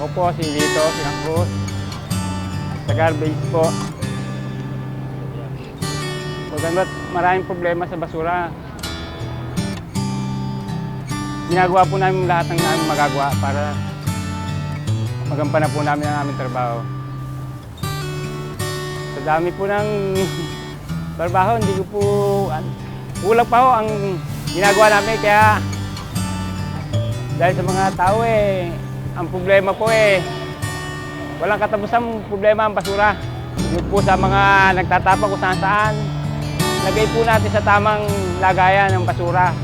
Ako po si Lito Sinangkruz, sa garbage po. Bagamat maraming problema sa basura, ginagawa po namin lahat ng namin magagawa para magampanan po namin ang aming trabaho. Sa dami po ng trabaho, hindi ko po, kulang pa ho ang ginagawa namin, kaya dahil sa mga tao ang problema po walang katapusang problema ang basura. Yung po sa mga nagtatapang kung saan saan, lagay po natin sa tamang lagayan ng basura.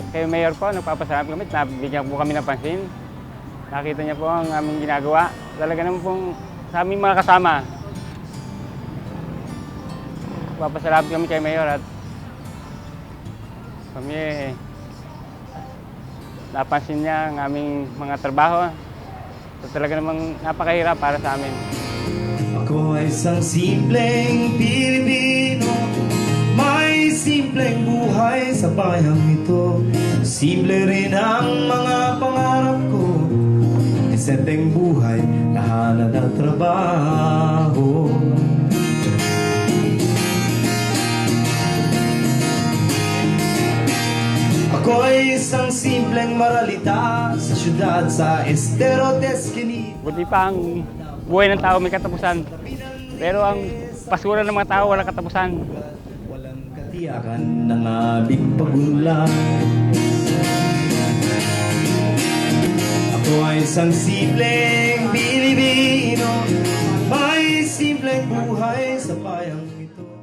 Kay Mayor po, nagpapasalamat kami, nabigyan po kami ng pansin. Nakita niya po ang aming ginagawa. Talaga naman pong sa aming mga kasama. Nagpapasalamat kami kay Mayor at kami napansin niya ang aming mga trabaho. So, talaga namang napakahirap para sa amin. Ako ay isang simpleng Pilipino, may simpleng buhay sa bayang ito. Simple rin ang mga pangarap ko, desenteng buhay, nahanap ng trabaho. Ako ay isang simpleng maralita sa syudad, sa Estero Deskini. Buti pa ang buhay ng tao may katapusan. Pero ang basura ng mga tao walang katapusan. Walang katiyakan ng aming pagunlad. Ako ay isang simpleng Pilipino, may simpleng buhay sa bayang ito.